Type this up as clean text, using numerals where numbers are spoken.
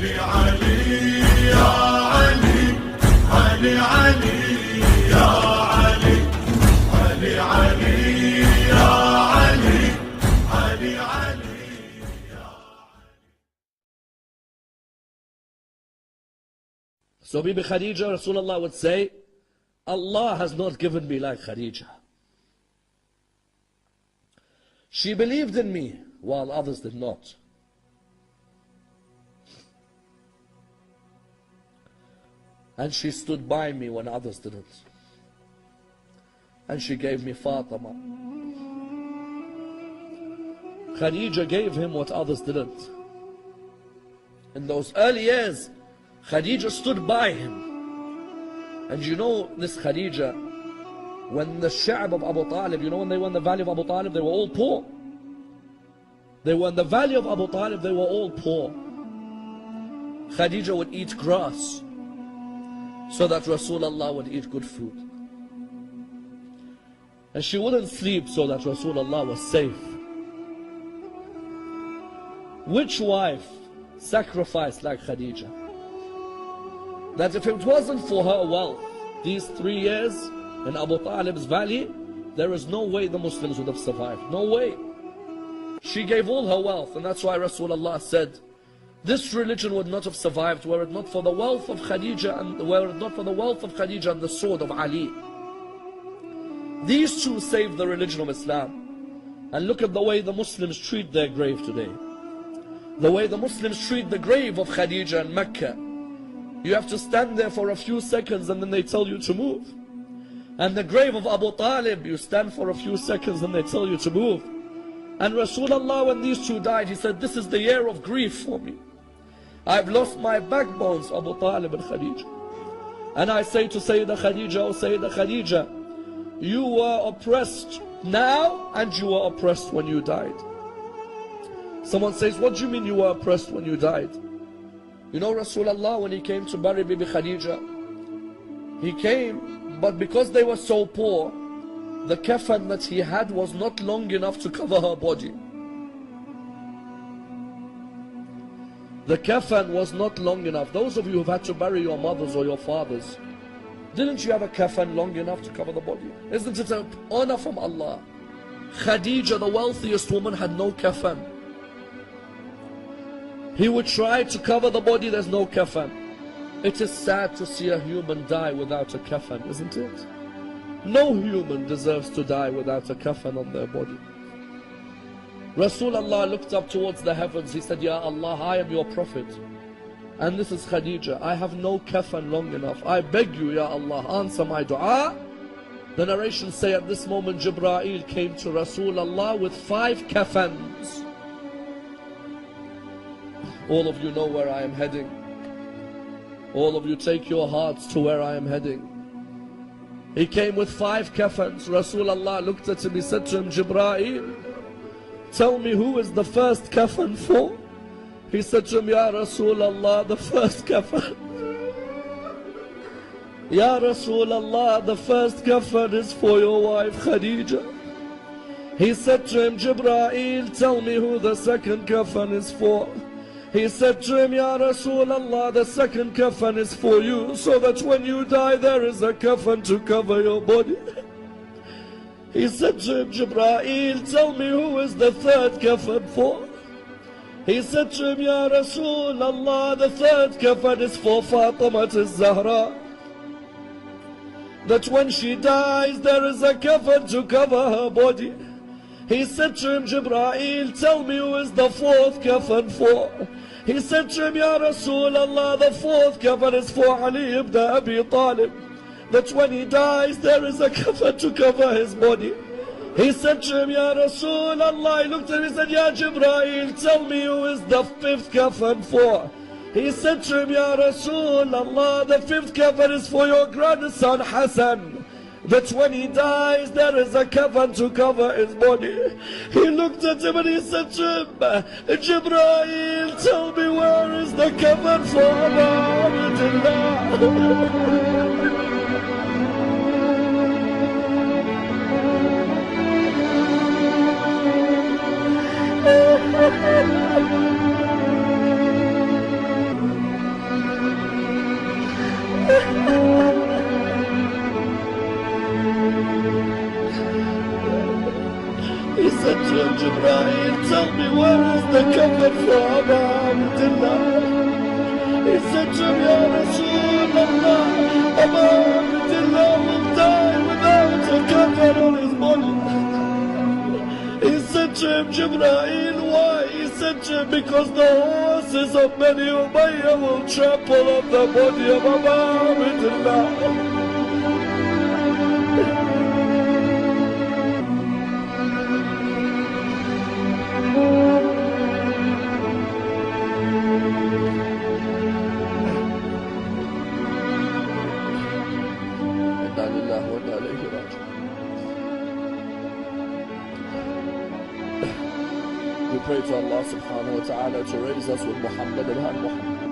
علي علي يا علي علي علي يا علي علي علي يا علي علي علي. So Bibi Khadija, Rasulullah would say, Allah has not given me like Khadija. She believed in me while others did not. And she stood by me when others didn't. And she gave me Fatima. Khadija gave him what others didn't. In those early years, Khadija stood by him. And you know this Khadija, when the Sha'b of Abu Talib, you know when they were in the valley of Abu Talib, they were all poor. They were in the valley of Abu Talib, they were all poor. Khadija would eat grass so that Rasulullah would eat good food. And she wouldn't sleep so that Rasulullah was safe. Which wife sacrificed like Khadija? That if it wasn't for her wealth, these 3 years in Abu Talib's valley, there is no way the Muslims would have survived. No way. She gave all her wealth, and that's why Rasulullah said, this religion would not have survived were it not for the wealth of Khadija and were it not for the wealth of Khadija and the sword of Ali. These two saved the religion of Islam. And look at the way the Muslims treat their grave today. The way the Muslims treat the grave of Khadija in Mecca. You have to stand there for a few seconds and then they tell you to move. And the grave of Abu Talib, you stand for a few seconds and they tell you to move. And Rasulullah, when these two died, he said, this is the year of grief for me. I've lost my backbones, Abu Talib and Khadija. And I say to Sayyidah Khadija, oh Sayyidah Khadija, you were oppressed now and you were oppressed when you died. Someone says, what do you mean you were oppressed when you died? You know Rasulullah, when he came to bury Bibi Khadija, he came, but because they were so poor, the kafan that he had was not long enough to cover her body. The kafan was not long enough. Those of you who've had to bury your mothers or your fathers, didn't you have a kafan long enough to cover the body? Isn't it an honor from Allah? Khadija, the wealthiest woman, had no kafan. He would try to cover the body, there's no kafan. It is sad to see a human die without a kafan, isn't it? No human deserves to die without a kafan on their body. Rasulullah looked up towards the heavens. He said, Ya Allah, I am your prophet. And this is Khadija. I have no kafan long enough. I beg you, Ya Allah, answer my dua. The narrations say at this moment, Jibreel came to Rasulullah with 5 kafans. All of you know where I am heading. All of you take your hearts to where I am heading. He came with 5 kafans. Rasulullah looked at him, he said to him, Jibreel, tell me who is the first kafan for? He said to him, Ya Rasulullah, the first kafan. Ya Rasulullah, the first kafan is for your wife Khadija. He said to him, Jibreel, tell me who the second kafan is for. He said to him, Ya Rasulullah, the second kafan is for you, so that when you die there is a kafan to cover your body. He said to him, Jibreel, tell me who is the third kafan for. He said to him, Ya Rasulullah, the third kafan is for Fatima al-Zahra. That when she dies there is a kafan to cover her body. He said to him, Jibreel, tell me who is the fourth kafan for. He said to him, Ya Rasulullah, the fourth kafan is for Ali ibn Abi Talib. That when he dies, there is a kafan to cover his body. He said to him, Ya Rasulullah, he looked at him and said, Ya Jibreel, tell me who is the fifth kafan for. He said to him, Ya Rasulullah, the fifth kafan is for your grandson Hassan. That when he dies, there is a kafan to cover his body. He looked at him and he said to him, Jibreel, tell me where is the kafan for Abdullah? the kafan for Aba Abdullah. He said to him, Ya Rasulullah, Aba Abdullah will die without a kafan on his body. He said to him, Jibreel, why? He said to him, because the horses of Bani Umayyah will trample on the body of Aba Abdullah. We pray to Allah subhanahu wa ta'ala to raise us with Muhammad and Muhammad.